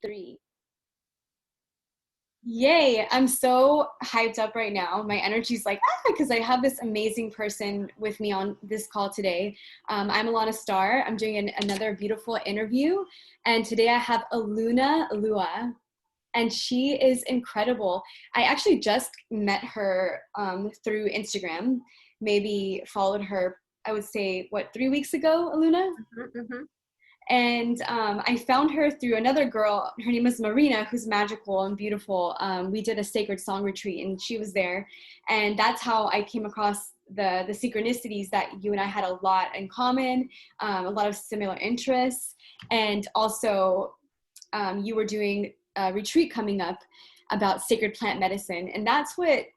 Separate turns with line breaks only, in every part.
3.
Yay, I'm so hyped up right now. My energy's like, because I have this amazing person with me on this call today. I'm Alana Starr. I'm doing another beautiful interview. And today I have Aluna Lua, and she is incredible. I actually just met her through Instagram, maybe followed her, I would say, what, 3 weeks ago, Aluna?
Mm-hmm.
And I found her through another girl. Her name is Marina, who's magical and beautiful. We did a sacred song retreat, and she was there. And that's how I came across the synchronicities that you and I had a lot in common, a lot of similar interests. And also, you were doing a retreat coming up about sacred plant medicine. And that's what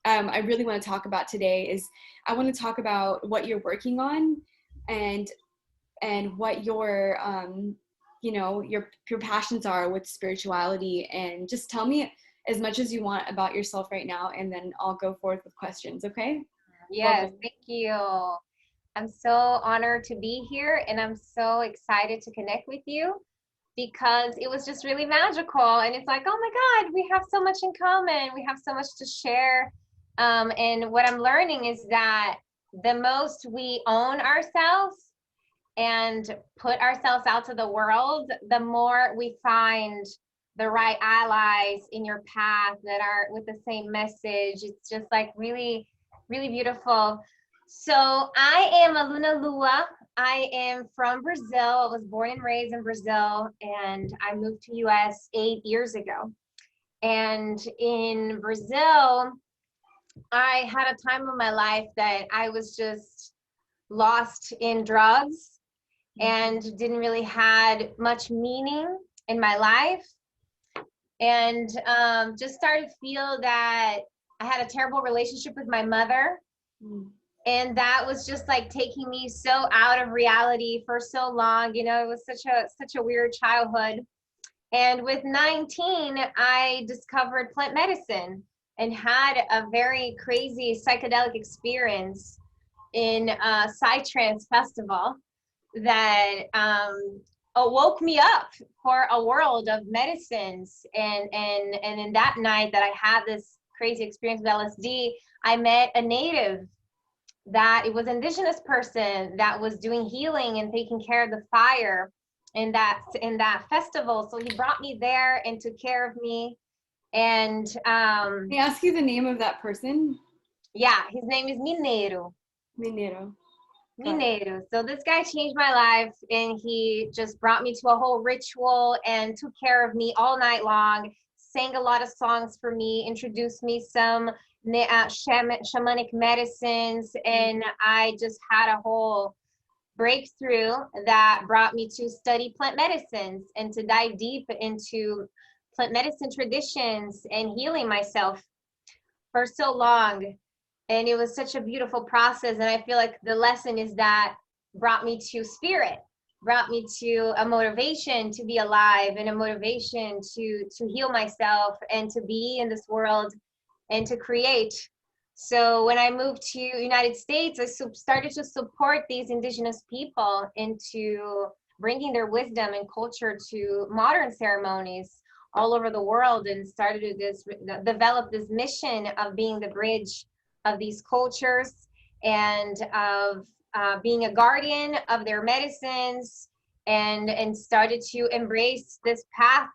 I really want to talk about today is I want to talk about what you're working on and what your your passions are with spirituality, and just tell me as much as you want about yourself right now, and then I'll go forth with questions. Okay?
Yes,
Welcome.
thank you. I'm so honored to be here, and I'm so excited to connect with you because it was just really magical. And it's like, oh my God, we have so much in common. We have so much to share. And what I'm learning is that the most we own ourselves and put ourselves out to the world, the more we find the right allies in your path that are with the same message. It's just like really, really beautiful. So I am Aluna Lua. I am from Brazil. I was born and raised in Brazil, and I moved to US 8 years ago. And in Brazil, I had a time of my life that I was just lost in drugs and didn't really had much meaning in my life, and just started to feel that I had a terrible relationship with my mother,
Mm.
and that was just like taking me so out of reality for so long. You know, it was such a weird childhood. And with 19 I discovered plant medicine and had a very crazy psychedelic experience in a psytrance festival that woke me up for a world of medicines. And in that night that I had this crazy experience with LSD, I met a native that it was indigenous person that was doing healing and taking care of the fire in that festival. So he brought me there and took care of me. And
Can I ask you the name of that person?
yeah, his name is Mineiro.
Minero. Got it.
Mineiro. So this guy changed my life, and he just brought me to a whole ritual and took care of me all night long, sang a lot of songs for me, introduced me some shamanic medicines, and I just had a whole breakthrough that brought me to study plant medicines and to dive deep into plant medicine traditions and healing myself for so long. And it was such a beautiful process. And I feel like the lesson is that brought me to spirit, brought me to a motivation to be alive, and a motivation to heal myself and to be in this world and to create. So when I moved to United States, I started to support these indigenous people into bringing their wisdom and culture to modern ceremonies all over the world, and started to develop this mission of being the bridge of these cultures, and of being a guardian of their medicines, and started to embrace this path.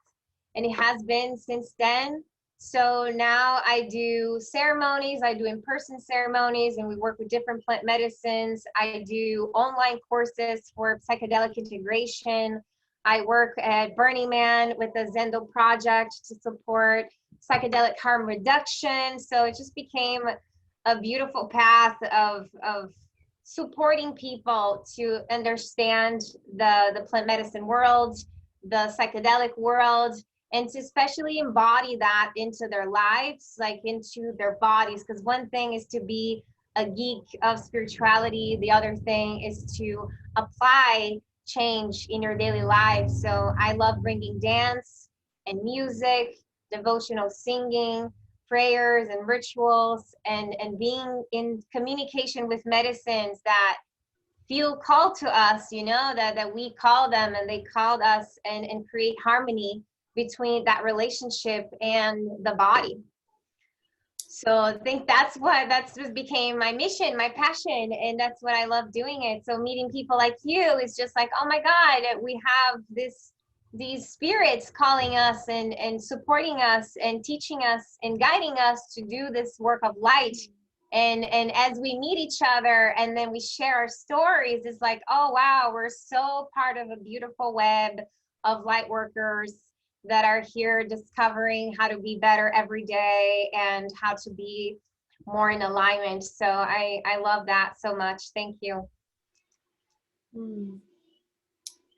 And it has been since then. So now I do ceremonies, I do in-person ceremonies, and we work with different plant medicines. I do online courses for psychedelic integration. I work at Burning Man with the Zendo project to support psychedelic harm reduction. So it just became a beautiful path of supporting people to understand the plant medicine world, the psychedelic world, and to especially embody that into their lives, like into their bodies. Because one thing is to be a geek of spirituality, the other thing is to apply change in your daily life. So I love bringing dance and music, devotional singing, prayers and rituals, and being in communication with medicines that feel called to us, you know, that we call them and they called us, and create harmony between that relationship and the body. So I think that's just became my mission, my passion, and that's what I love doing it. So meeting people like you is just like, oh my God, we have these spirits calling us and supporting us and teaching us and guiding us to do this work of light. And as we meet each other and then we share our stories, it's like, oh wow, we're so part of a beautiful web of light workers that are here discovering how to be better every day and how to be more in alignment. So I love that so much. Thank you.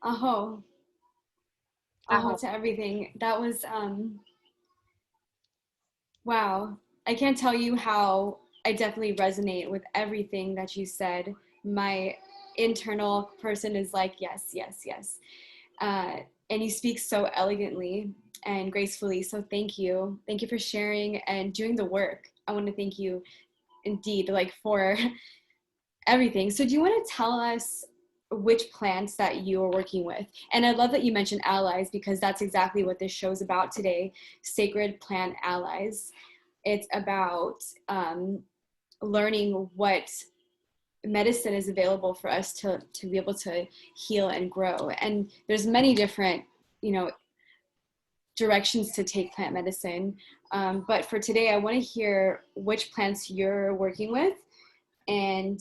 Aho. Aho to everything. That was, wow. I can't tell you how I definitely resonate with everything that you said. My internal person is like, yes, yes, yes. And you speak so elegantly and gracefully. So thank you. Thank you for sharing and doing the work. I want to thank you indeed, like, for everything. So do you want to tell us which plants that you are working with? And I love that you mentioned allies, because that's exactly what this show is about today, Sacred Plant Allies. It's about learning what medicine is available for us to be able to heal and grow. And there's many different, directions to take plant medicine. But for today, I want to hear which plants you're working with. And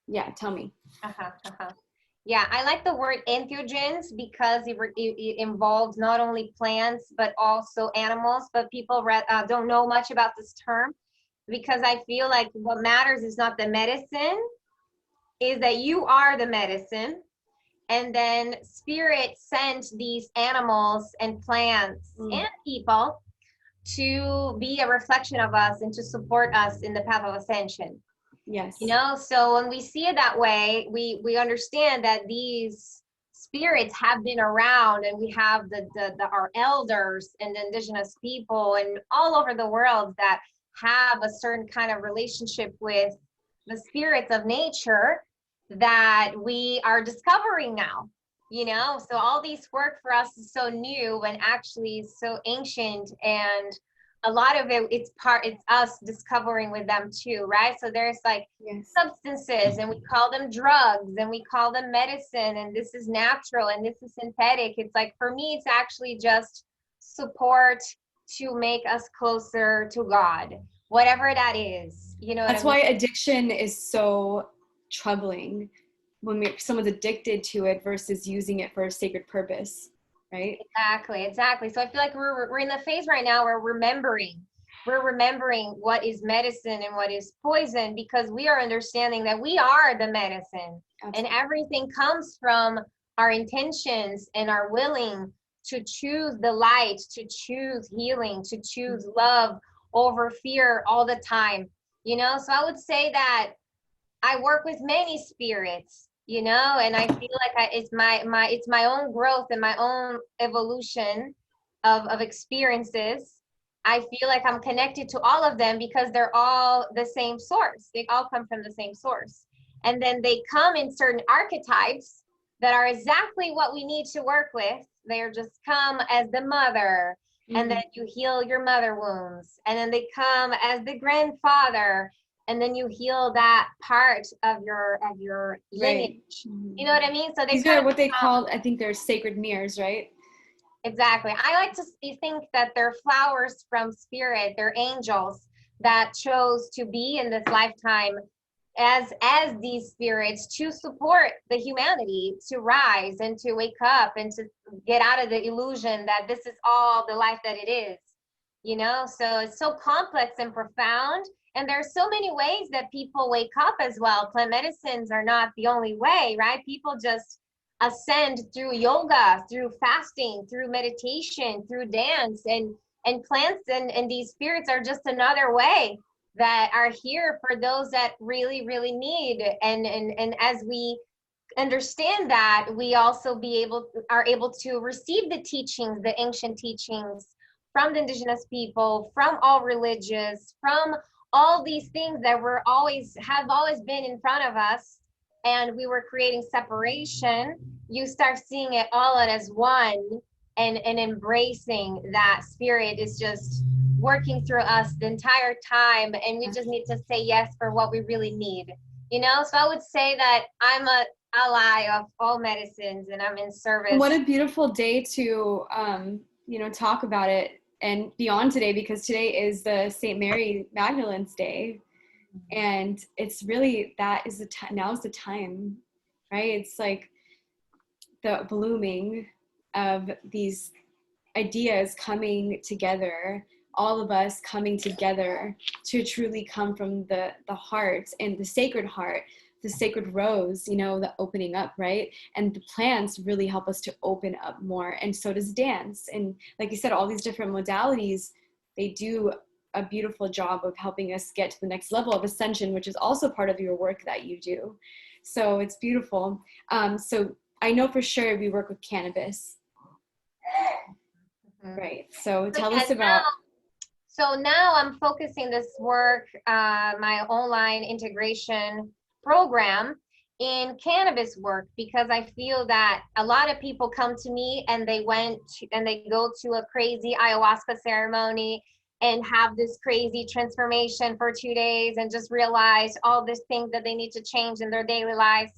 yeah, tell me.
Yeah, I like the word anthogens because it involves not only plants, but also animals. But people don't know much about this term, because I feel like what matters is not the medicine, is that you are the medicine. And then spirit sent these animals and plants and people to be a reflection of us and to support us in the path of ascension.
Yes.
So when we see it that way, we understand that these spirits have been around, and we have our elders and the indigenous people and all over the world that have a certain kind of relationship with the spirits of nature that we are discovering now. So all these work for us is so new and actually so ancient, and a lot of it's us discovering with them too, right? So there's like substances, and we call them drugs, and we call them medicine, and this is natural and this is synthetic. It's like, for me, it's actually just support to make us closer to God, whatever that is.
That's why addiction is so troubling, when someone's addicted to it versus using it for a sacred purpose. Right?
Exactly. So I feel like we're in the phase right now where we're remembering what is medicine and what is poison, because we are understanding that we are the medicine. Absolutely. And everything comes from our intentions and our willing to choose the light, to choose healing, to choose love over fear all the time. So I would say that I work with many spirits, and I feel like it's my own growth and my own evolution of experiences. I feel like I'm connected to all of them because they're all the same source. They all come from the same source. And then they come in certain archetypes that are exactly what we need to work with. They're just come as the mother, and then you heal your mother wounds. And then they come as the grandfather, and then you heal that part of your lineage. You know what I mean? So
these are what they call, I think they're sacred mirrors, right?
Exactly. I like to think that they're flowers from spirit. They're angels that chose to be in this lifetime as these spirits to support the humanity to rise and to wake up and to get out of the illusion that this is all the life that it is. So it's so complex and profound. And there's so many ways that people wake up as well. Plant medicines are not the only way, right? People just ascend through yoga, through fasting, through meditation, through dance, and plants and these spirits are just another way that are here for those that really, really need. And as we understand that, we also are able to receive the teachings, the ancient teachings from the indigenous people, from all religions, from all these things that have always been in front of us, and we were creating separation. You start seeing it all as one, and embracing that spirit is just working through us the entire time, and we just need to say yes for what we really need, you know. So I would say that I'm a ally of all medicines, and I'm in service.
What a beautiful day to you know, talk about it and beyond today, because today is the St. Mary Magdalene's Day, and it's really, that is the time, now is the time, right? It's like the blooming of these ideas coming together, all of us coming together to truly come from the heart, and the sacred rose, you know, the opening up, right? And the plants really help us to open up more, and so does dance. And like you said, all these different modalities, they do a beautiful job of helping us get to the next level of ascension, which is also part of your work that you do. So it's beautiful. So I know for sure we work with cannabis. Right. So tell us about.
So now I'm focusing this work, my online integration program, in cannabis work, because I feel that a lot of people come to me and they go to a crazy ayahuasca ceremony and have this crazy transformation for 2 days and just realize all these things that they need to change in their daily lives.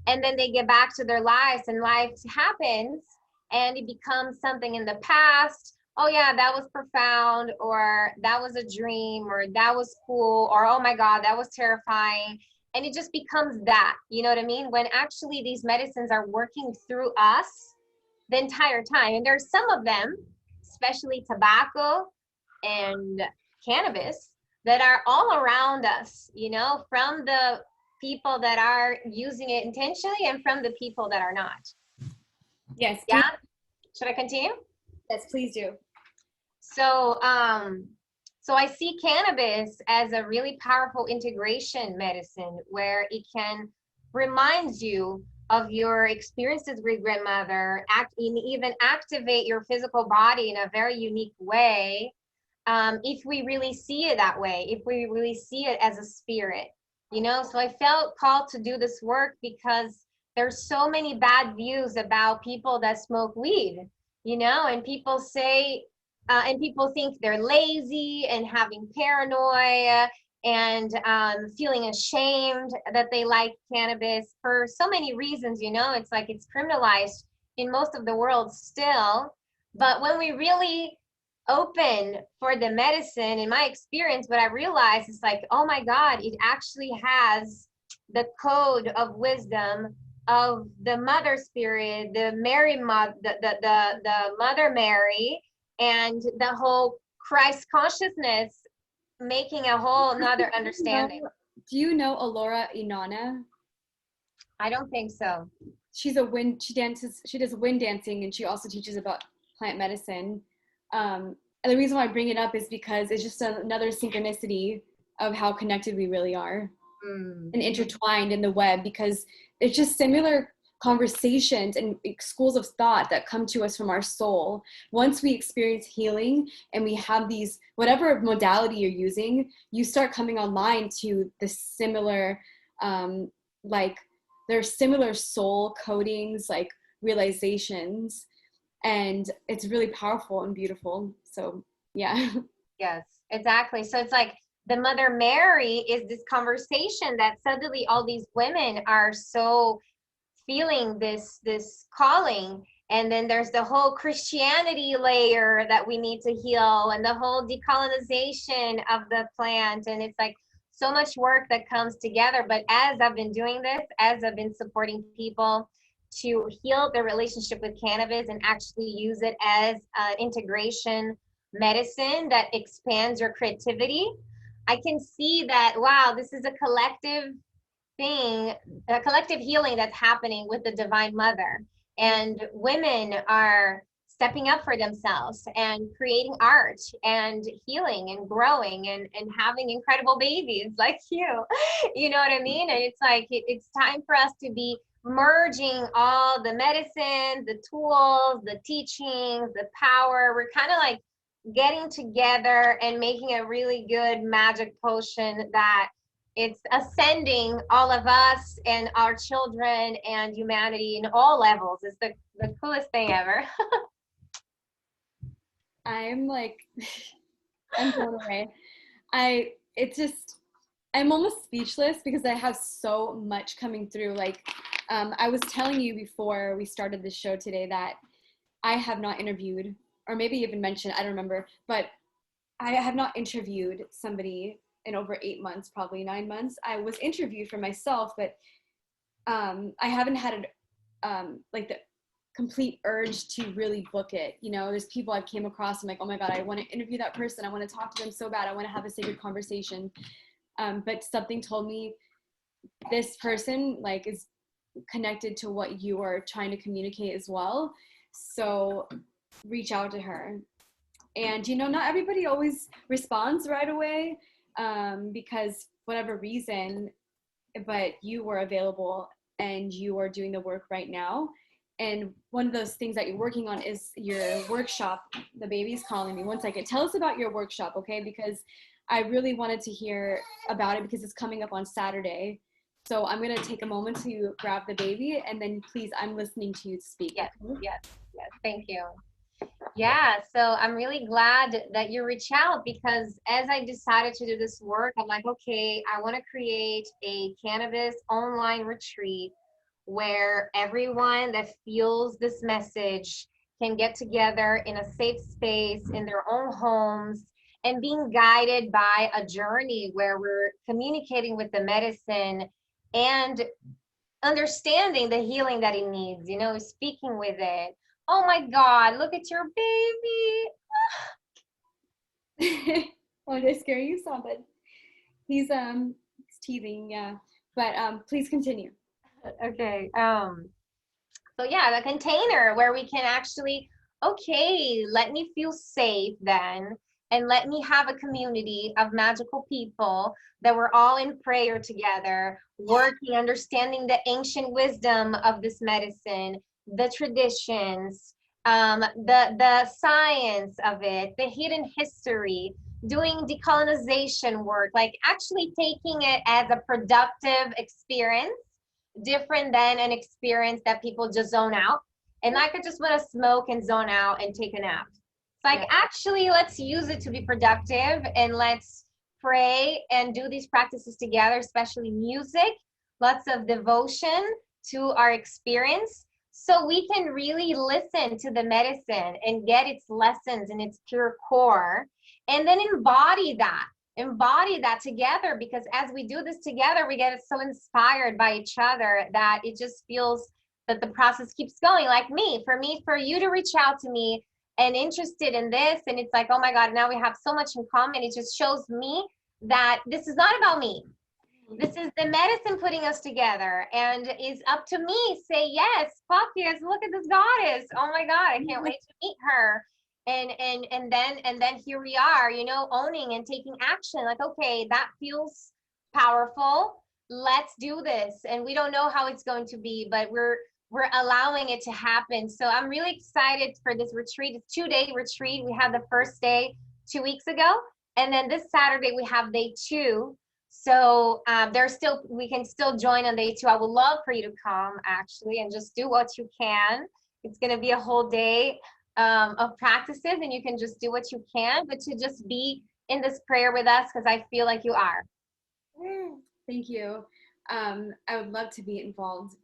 And then they get back to their lives, and life happens and it becomes something in the past. Oh yeah, that was profound, or that was a dream, or that was cool, or oh my God, that was terrifying. And it just becomes that, you know what I mean? When actually these medicines are working through us the entire time. And there's some of them, especially tobacco and cannabis, that are all around us, you know, from the people that are using it intentionally and from the people that are not.
Yes.
Yeah. Should I continue?
Yes, please do.
So, so I see cannabis as a really powerful integration medicine, where it can remind you of your experiences with grandmother, and even activate your physical body in a very unique way. If we really see it that way, if we really see it as a spirit, you know. So I felt called to do this work because there's so many bad views about people that smoke weed, you know, and people say, and people think they're lazy and having paranoia and feeling ashamed that they like cannabis for so many reasons, you know. It's like it's criminalized in most of the world still. But when we really open for the medicine, in my experience, what I realized is like, oh my God, it actually has the code of wisdom of the mother spirit, the Mary mother, the Mother Mary, and the whole Christ consciousness, making a whole another understanding.
Do you know Alora Inanna?
I don't think so.
She does wind dancing, and she also teaches about plant medicine. And the reason why I bring it up is because it's just another synchronicity of how connected we really are and intertwined in the web, because it's just similar conversations and schools of thought that come to us from our soul. Once we experience healing and we have these, whatever modality you're using, you start coming online to the similar, like there's similar soul codings, like realizations, and it's really powerful and beautiful. So yeah.
Yes, exactly. So it's like the Mother Mary is this conversation that suddenly all these women are so feeling this calling. And then there's the whole Christianity layer that we need to heal, and the whole decolonization of the plant. And it's like so much work that comes together. But as I've been doing this, as I've been supporting people to heal their relationship with cannabis and actually use it as an integration medicine that expands your creativity, I can see that, wow, this is a collective thing, a collective healing that's happening with the Divine Mother. And women are stepping up for themselves and creating art and healing and growing and having incredible babies like you know what I mean? And it's like, it's time for us to be merging all the medicine, the tools, the teachings, the power. We're kind of like getting together and making a really good magic potion that it's ascending all of us and our children and humanity in all levels. It's the coolest thing ever.
I'm like, I'm blown away. I'm almost speechless because I have so much coming through. Like, I was telling you before we started this show today that I have not interviewed, or maybe even mentioned, I don't remember, but I have not interviewed somebody in over 8 months, probably 9 months. I was interviewed for myself, but I haven't had like the complete urge to really book it. You know, there's people I've came across, I'm like, oh my God, I want to interview that person. I want to talk to them so bad. I want to have a sacred conversation. But something told me this person like is connected to what you are trying to communicate as well. So reach out to her. And, you know, not everybody always responds right away because whatever reason, but you were available and you are doing the work right now. And one of those things that you're working on is your workshop. The baby's calling me. One second. Tell us about your workshop, okay? Because I really wanted to hear about it because it's coming up on Saturday. So I'm going to take a moment to grab the baby and then please, I'm listening to you speak.
Yes, yes, yes. Thank you. Yeah, so I'm really glad that you reach out because as I decided to do this work, I'm like, okay, I want to create a cannabis online retreat where everyone that feels this message can get together in a safe space in their own homes and being guided by a journey where we're communicating with the medicine and understanding the healing that it needs, you know, speaking with it. Oh my God, look at your baby.
Oh, did I scare you? Stop it. He's teething, yeah. But please continue.
Okay. So yeah, the container where we can actually, okay, let me feel safe then, and let me have a community of magical people that we're all in prayer together, working, understanding the ancient wisdom of this medicine, the traditions, the science of it, the hidden history, doing decolonization work, like actually taking it as a productive experience different than an experience that people just zone out. And I could just want to smoke and zone out and take a nap. It's like, actually, let's use it to be productive and let's pray and do these practices together, especially music, lots of devotion to our experience. So we can really listen to the medicine and get its lessons in its pure core and then embody that together, because as we do this together, we get so inspired by each other that it just feels that the process keeps going. Like for you to reach out to me and interested in this, and it's like, oh my God, now we have so much in common. It just shows me that this is not about me. This is the medicine putting us together, and it's up to me. Say yes, fuck yes, look at this goddess. Oh my God, I can't wait to meet her. And then here we are, you know, owning and taking action. Like, okay, that feels powerful. Let's do this. And we don't know how it's going to be, but we're allowing it to happen. So I'm really excited for this retreat. It's a 2-day retreat. We had the first day 2 weeks ago, and then this Saturday we have day 2. So we can still join on day 2. I would love for you to come actually and just do what you can. It's going to be a whole day of practices, and you can just do what you can, but to just be in this prayer with us, because I feel like you are.
Thank you. I would love to be involved.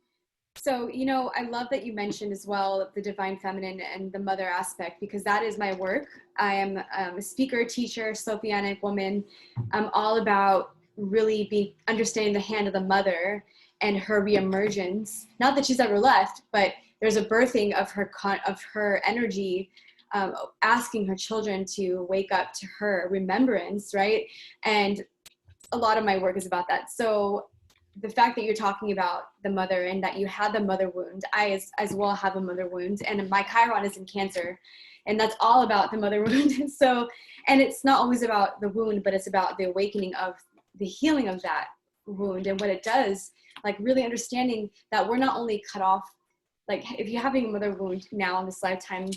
So, you know, I love that you mentioned as well the divine feminine and the mother aspect, because that is my work. I am a speaker, teacher, Sophianic woman. I'm all about really understanding the hand of the mother and her reemergence. Not that she's ever left, but there's a birthing of her energy, asking her children to wake up to her remembrance, right? And a lot of my work is about that. So the fact that you're talking about the mother and that you had the mother wound, I as well have a mother wound, and my Chiron is in Cancer, and that's all about the mother wound. So, and it's not always about the wound, but it's about the awakening of the healing of that wound and what it does, like really understanding that we're not only cut off, like if you're having a mother wound now in this lifetime,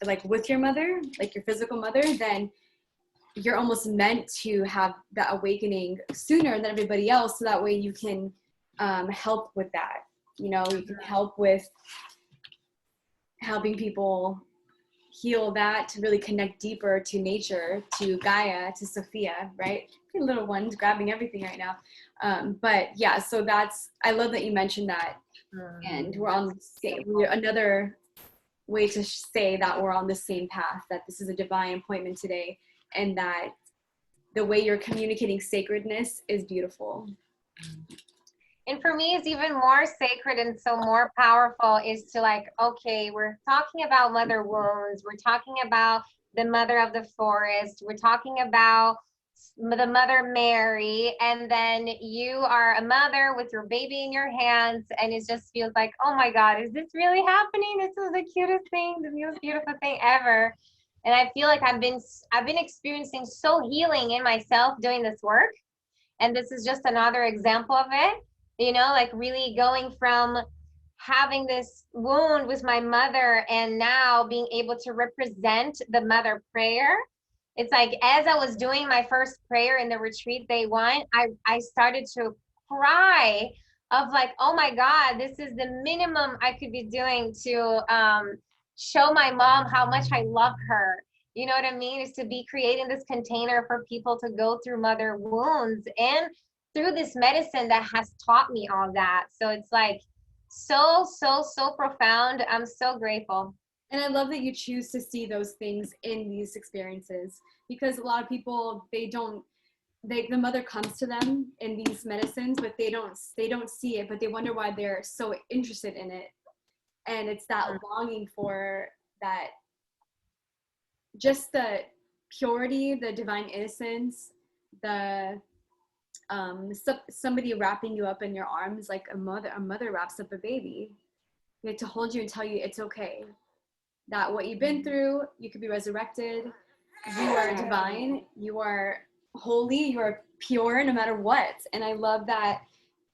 like with your mother, like your physical mother, then you're almost meant to have that awakening sooner than everybody else, so that way you can help with that. You know, you can help with helping people heal that, to really connect deeper to nature, to Gaia, to Sophia, right? The little one's grabbing everything right now. But yeah, so I love that you mentioned that. And we're on another way to say that we're on the same path, that this is a divine appointment today, and that the way you're communicating sacredness is beautiful.
And for me, it's even more sacred and so more powerful is to like, okay, we're talking about mother wounds. We're talking about the mother of the forest. We're talking about the Mother Mary. And then you are a mother with your baby in your hands. And it just feels like, oh my God, is this really happening? This is the cutest thing, the most beautiful thing ever. And I feel like I've been experiencing so healing in myself doing this work. And this is just another example of it. You know, like really going from having this wound with my mother and now being able to represent the mother prayer. It's like, as I was doing my first prayer in the retreat day one, I started to cry of like, oh my God, this is the minimum I could be doing to show my mom how much I love her. You know what I mean? Is to be creating this container for people to go through mother wounds and through this medicine that has taught me all that. So it's like so profound. I'm so grateful.
And I love that you choose to see those things in these experiences, because a lot of people, the mother comes to them in these medicines, but they don't see it, but they wonder why they're so interested in it. And it's that longing for that, just the purity, the divine innocence, the somebody wrapping you up in your arms like a mother wraps up a baby, to hold you and tell you it's okay, that what you've been through, you could be resurrected, you are divine, you are holy, you are pure no matter what. And I love that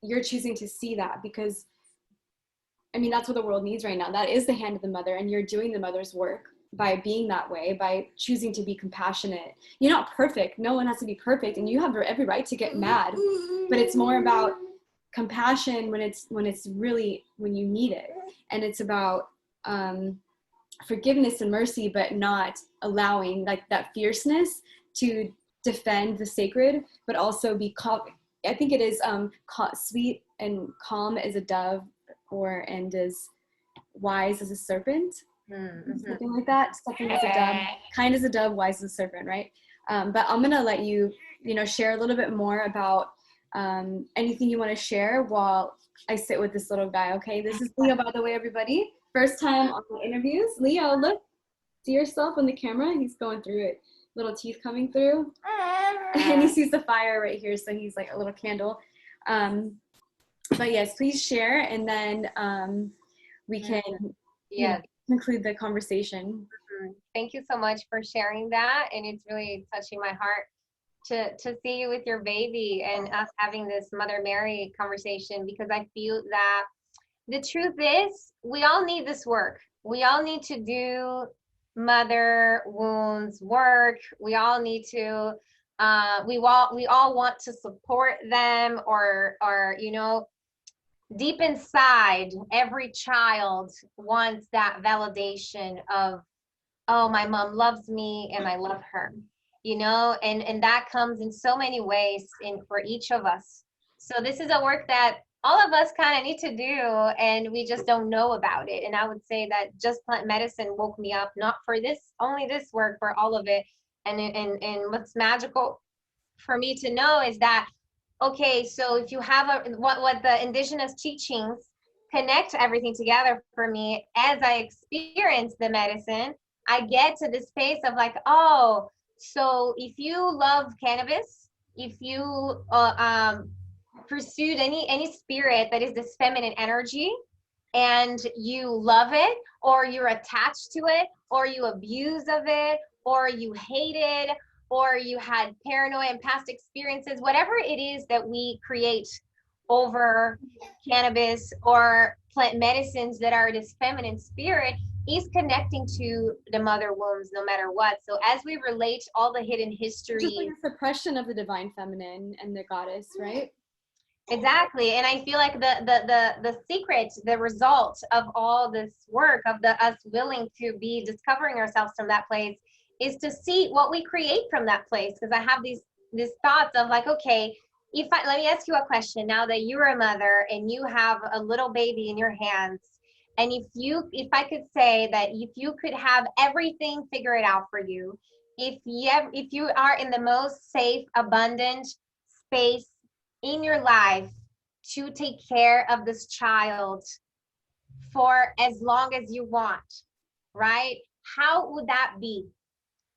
you're choosing to see that, because I mean, that's what the world needs right now. That is the hand of the mother, and you're doing the mother's work by being that way, by choosing to be compassionate. You're not perfect. No one has to be perfect, and you have every right to get mad, but it's more about compassion when it's really when you need it. And it's about forgiveness and mercy, but not allowing like that fierceness to defend the sacred, but also be calm. I think it is sweet and calm as a dove, and as wise as a serpent. Something like that. Something as a dove, kind as a dove, wise as a serpent, right? But I'm gonna let you, share a little bit more about anything you want to share while I sit with this little guy. Okay, this is Leo, by the way, everybody. First time on the interviews. Leo, look, see yourself on the camera. He's going through it. Little teeth coming through, and he sees the fire right here, so he's like a little candle. But yes, please share, and then we can conclude the conversation.
Thank you so much for sharing that, and it's really touching my heart to see you with your baby and us having this Mother Mary conversation, because I feel that the truth is we all need this work. We all need to do mother wounds work. We all need to we all want to support them, or deep inside every child wants that validation of, oh, my mom loves me and I love her, and that comes in so many ways for each of us. So this is a work that all of us kind of need to do, and we just don't know about it. And I would say that just plant medicine woke me up, not for only this work, for all of it. And what's magical for me to know is that, okay, so if you have what the indigenous teachings connect everything together for me, as I experience the medicine, I get to this space of like, oh, so if you love cannabis, if you pursued any spirit that is this feminine energy, and you love it, or you're attached to it, or you abuse of it, or you hate it, or you had paranoia and past experiences, whatever it is that we create over cannabis or plant medicines that are this feminine spirit, is connecting to the mother wombs no matter what. So as we relate all the hidden history,
just like a suppression of the divine feminine and the goddess, right?
Exactly. And I feel like the secret, the result of all this work of the us willing to be discovering ourselves from that place is to see what we create from that place. Because I have these thoughts of like, okay, if I let me ask you a question now that you're a mother and you have a little baby in your hands, and if I could say that if you could have everything figured out for you, if you are in the most safe, abundant space in your life to take care of this child for as long as you want, right? How would that be?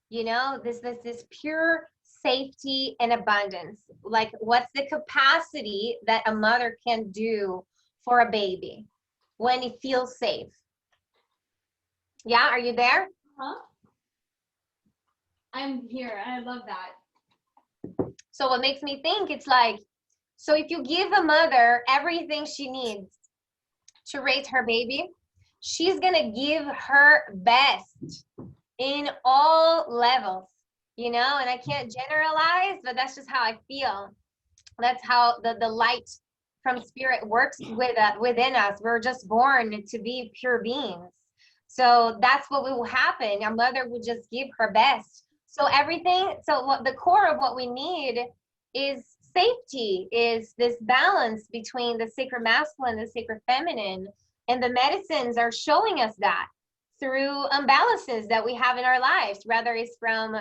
You know, this pure safety and abundance. Like, what's the capacity that a mother can do for a baby when it feels safe? Yeah, are you there?
Huh? I'm here. I love that.
So what makes me think it's like, so if you give a mother everything she needs to raise her baby, she's gonna give her best in all levels, you know, and I can't generalize, but that's just how I feel. That's how the light from spirit works within us. We're just born to be pure beings. So that's what will happen. A mother would just give her best. So everything, so what the core of what we need is safety, is this balance between the sacred masculine and the sacred feminine. And the medicines are showing us that through imbalances that we have in our lives, whether it's from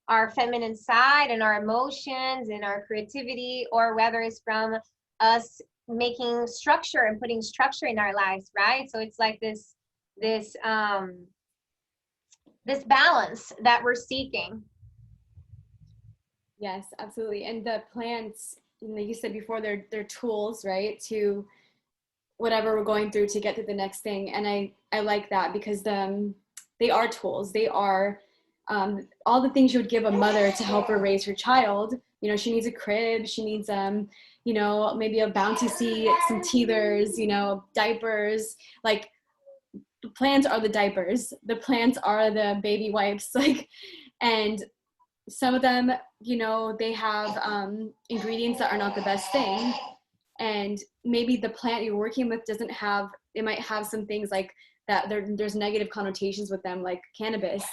our feminine side and our emotions and our creativity, or whether it's from us making structure and putting structure in our lives, right? So it's like this this balance that we're seeking.
Yes, absolutely. And the plants, like you said before, they're tools, right, to whatever we're going through to get to the next thing. And I like that because they are tools. They are all the things you would give a mother to help her raise her child. You know, she needs a crib, she needs you know, maybe a bounty seat, some teethers, you know, diapers. Like, the plants are the diapers, the plants are the baby wipes, like, and some of them, you know, they have ingredients that are not the best thing, and maybe the plant you're working with doesn't have, it might have some things like that there's negative connotations with them, like cannabis.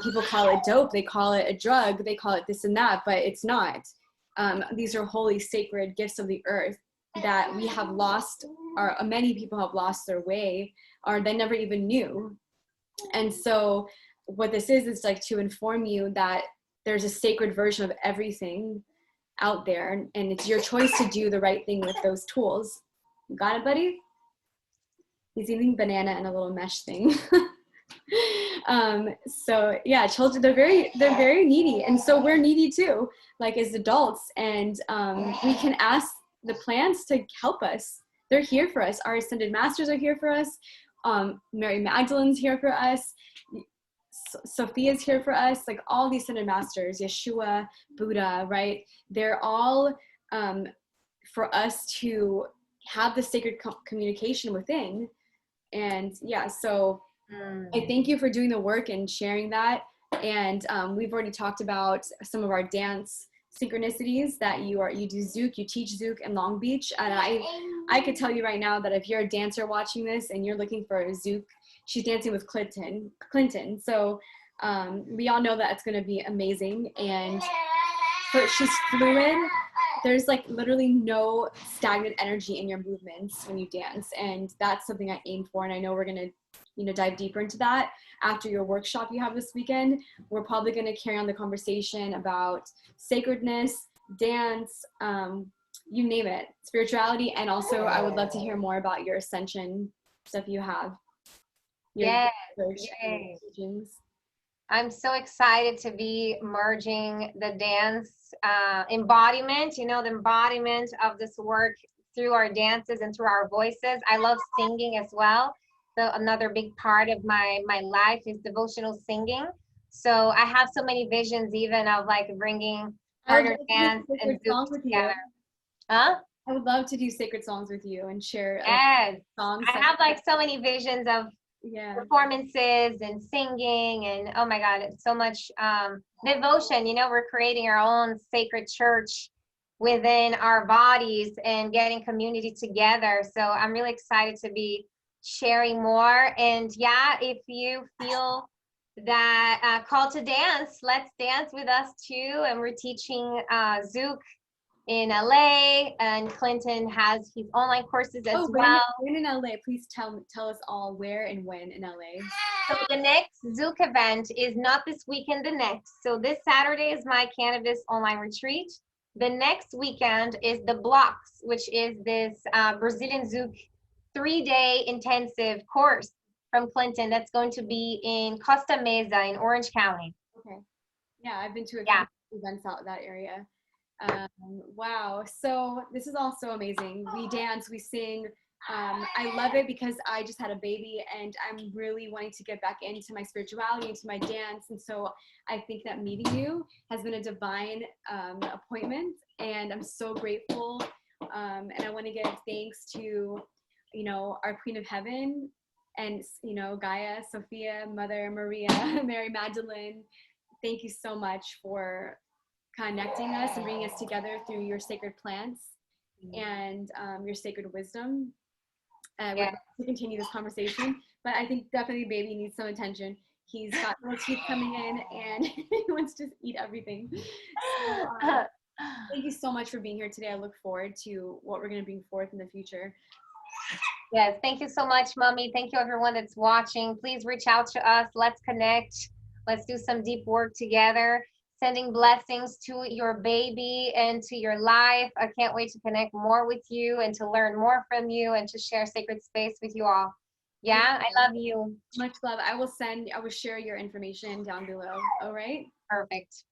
People call it dope, they call it a drug, they call it this and that, but it's not. These are holy sacred gifts of the earth that we have lost, or many people have lost their way, or they never even knew. And so what this is like to inform you that there's a sacred version of everything out there, and it's your choice to do the right thing with those tools. You got it, buddy? He's eating banana and a little mesh thing. So yeah, children, they're very needy, and so we're needy too, like as adults, and we can ask the plants to help us. They're here for us. Our ascended masters are here for us. Mary Magdalene's here for us. Sophia's here for us. Like, all these ascended masters, Yeshua, Buddha, right? They're all for us to have the sacred communication within. And yeah, so I thank you for doing the work and sharing that. And we've already talked about some of our dance synchronicities that you do Zouk, you teach Zouk in Long Beach. And I could tell you right now that if you're a dancer watching this and you're looking for a Zouk, she's dancing with Clinton. So we all know that it's going to be amazing. And she's fluid. There's like literally no stagnant energy in your movements when you dance. And that's something I aim for. And I know we're going to, you know, dive deeper into that after your workshop you have this weekend. We're probably going to carry on the conversation about sacredness, dance, you name it, spirituality. And also I would love to hear more about your ascension stuff you have.
Yes. I'm so excited to be merging the dance embodiment, you know, the embodiment of this work through our dances and through our voices. I love singing as well. So another big part of my life is devotional singing. So I have so many visions even of like bringing partner dance and Zouk together. Huh?
I would love to do sacred songs with you and share songs.
I have like so many visions of performances and singing, and oh my God, it's so much devotion. You know, we're creating our own sacred church within our bodies and getting community together. So I'm really excited to be sharing more. And yeah, if you feel that call to dance, let's dance with us too. And we're teaching Zouk in LA, and Clinton has his online courses as well.
When in LA? Please tell us all where and when in LA.
So the next Zouk event is not this weekend, the next. So this Saturday is my Cannabis online retreat. The next weekend is the Blocks, which is this Brazilian Zouk 3-day intensive course from Clinton that's going to be in Costa Mesa in Orange County.
Okay. Yeah, I've been to a couple events out that area. Wow. So this is all so amazing. We dance, we sing. I love it because I just had a baby and I'm really wanting to get back into my spirituality, into my dance. And so I think that meeting you has been a divine appointment, and I'm so grateful. And I want to give thanks to, you know, our Queen of Heaven and, you know, Gaia, Sophia, Mother Maria, Mary Magdalene. Thank you so much for connecting us and bringing us together through your sacred plants and your sacred wisdom. We're going to continue this conversation, but I think definitely baby needs some attention. He's got little teeth coming in and he wants to eat everything. So, thank you so much for being here today. I look forward to what we're going to bring forth in the future.
Yes, thank you so much, Mommy. Thank you, everyone that's watching. Please reach out to us. Let's connect. Let's do some deep work together. Sending blessings to your baby and to your life. I can't wait to connect more with you and to learn more from you and to share sacred space with you all. Yeah, I love you.
Much love. I will share your information down below. All right.
Perfect.